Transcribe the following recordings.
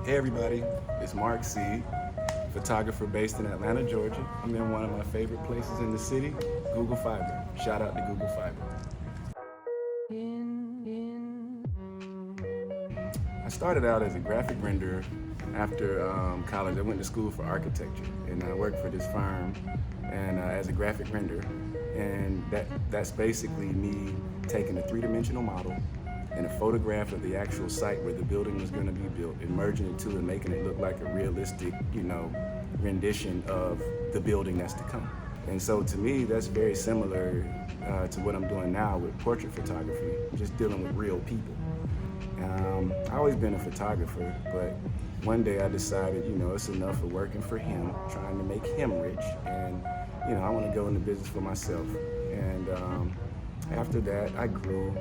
Hey everybody, it's Mark C, photographer based in Atlanta, Georgia. I'm in one of my favorite places in the city, Google Fiber. Shout out to Google Fiber. I started out as a graphic renderer after college. I went to school for architecture and I worked for this firm and as a graphic renderer. And that's basically me taking a three-dimensional model and a photograph of the actual site where the building was going to be built and merging it to and making it look like a realistic, rendition of the building that's to come. And so to me, that's very similar to what I'm doing now with portrait photography, just dealing with real people. I've always been a photographer, but one day I decided, it's enough of working for him, trying to make him rich, and I want to go into business for myself. And after that, I grew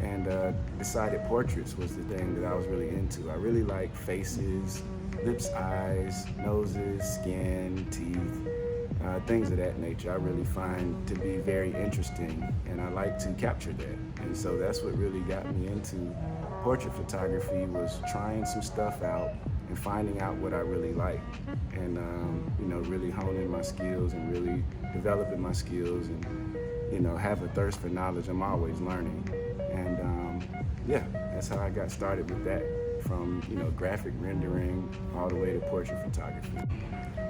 and decided portraits was the thing that I was really into. I really like faces, lips, eyes, noses, skin, teeth, things of that nature. I really find to be very interesting, and I like to capture that. And so that's what really got me into portrait photography, was trying some stuff out and finding out what I really like, and really honing my skills and really developing my skills, and have a thirst for knowledge. I'm always learning, and that's how I got started with that, from graphic rendering all the way to portrait photography.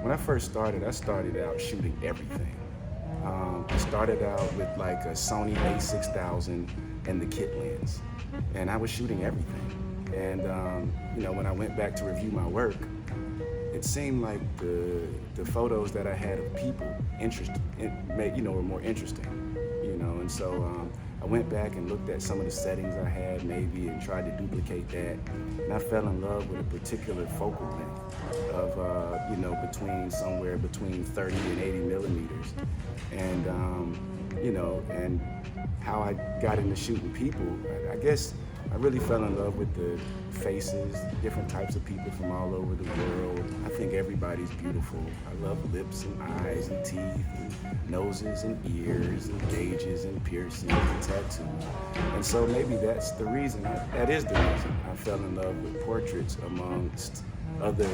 When I first started, I started out shooting everything. I started out with like a Sony a6000 and the kit lens, and I was shooting everything. And when I went back to review my work, it seemed like the photos that I had of people were more interesting, and so I went back and looked at some of the settings I had maybe and tried to duplicate that, and I fell in love with a particular focal length of somewhere between 30 and 80 millimeters, and and how I got into shooting people. I guess I really fell in love with the faces, different types of people from all over the world. I think everybody's beautiful. I love lips and eyes and teeth and noses and ears and gauges and piercings and tattoos. And so maybe that's the reason, that is the reason I fell in love with portraits amongst other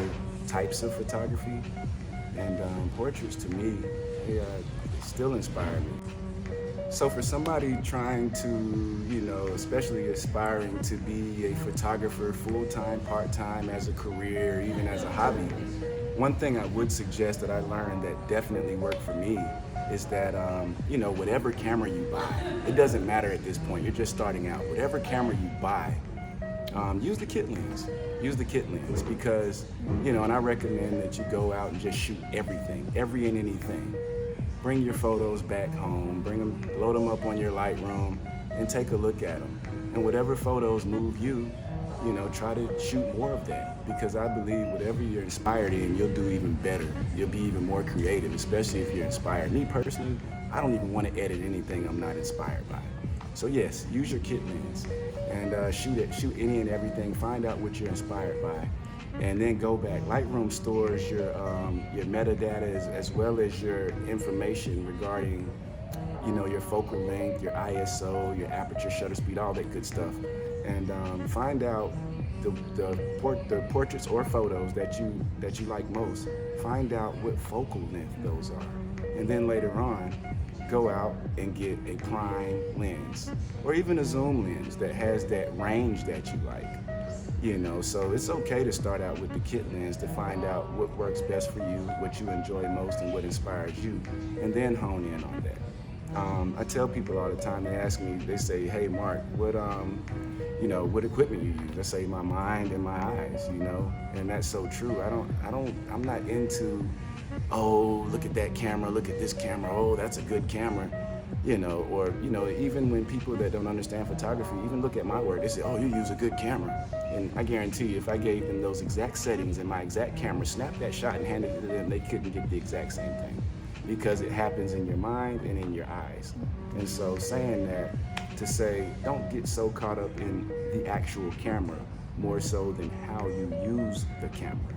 types of photography. And portraits to me, they still inspire me. So for somebody trying to, especially aspiring to be a photographer full-time, part-time, as a career, even as a hobby, one thing I would suggest that I learned that definitely worked for me is that, whatever camera you buy, it doesn't matter at this point, you're just starting out. Whatever camera you buy, use the kit lens. Use the kit lens because, and I recommend that you go out and just shoot everything, every and anything. Bring your photos back home, load them up on your Lightroom, and take a look at them. And whatever photos move you, try to shoot more of that, because I believe whatever you're inspired in, you'll do even better. You'll be even more creative, especially if you're inspired. Me personally, I don't even want to edit anything I'm not inspired by. So yes, use your kit lens and shoot any and everything. Find out what you're inspired by, and then go back. Lightroom stores your metadata as well as your information regarding, your focal length, your ISO, your aperture, shutter speed, all that good stuff, and find out the portraits or photos that you like most. Find out what focal length those are, and then later on, go out and get a prime lens or even a zoom lens that has that range that you like. So it's okay to start out with the kit lens to find out what works best for you, what you enjoy most, and what inspires you, and then hone in on that. I tell people all the time, they ask me, they say, hey Mark, what equipment you use? I say my mind and my eyes, and that's so true. I'm not into, oh, look at that camera, look at this camera, oh, that's a good camera. Even when people that don't understand photography even look at my work, they say, oh, you use a good camera. And I guarantee you, if I gave them those exact settings and my exact camera, snapped that shot and handed it to them, they couldn't get the exact same thing, because it happens in your mind and in your eyes. And so saying that, to say, don't get so caught up in the actual camera, more so than how you use the camera.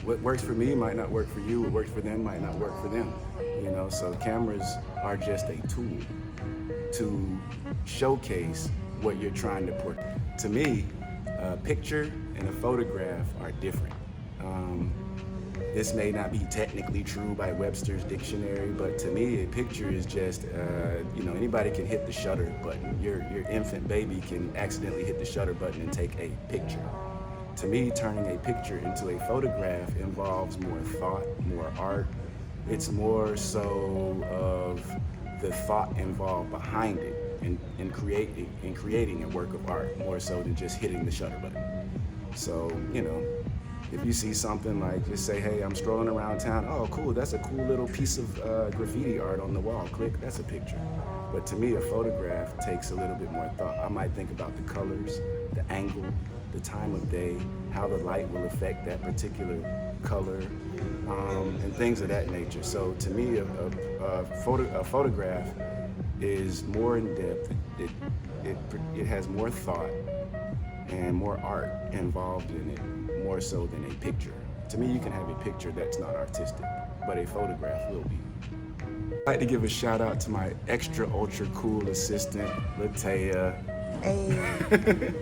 What works for me might not work for you, what works for them might not work for them. So cameras are just a tool to showcase what you're trying to portray. To me, A picture and a photograph are different. This may not be technically true by Webster's dictionary, but to me, a picture is just, anybody can hit the shutter button. Your infant baby can accidentally hit the shutter button and take a picture. To me, turning a picture into a photograph involves more thought, more art. It's more so of the thought involved behind it in creating a work of art, more so than just hitting the shutter button. So, if you see something like, just say, hey, I'm strolling around town, oh, cool, that's a cool little piece of graffiti art on the wall, click, that's a picture. But to me, a photograph takes a little bit more thought. I might think about the colors, the angle, the time of day, how the light will affect that particular color, and things of that nature. So to me, a photograph is more in depth. It has more thought and more art involved in it, more so than a picture. To me, you can have a picture that's not artistic, but a photograph will be. I'd like to give a shout out to my extra ultra cool assistant, Lataya. Hey.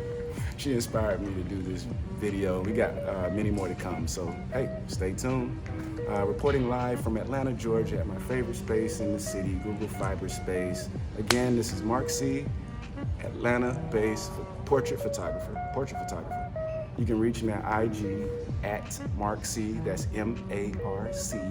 She inspired me to do this video. We got many more to come, so hey, stay tuned. Reporting live from Atlanta, Georgia at my favorite space in the city, Google Fiber Space. Again, this is Mark C., Atlanta-based portrait photographer. You can reach me at IG at Mark C., that's MarCsee_.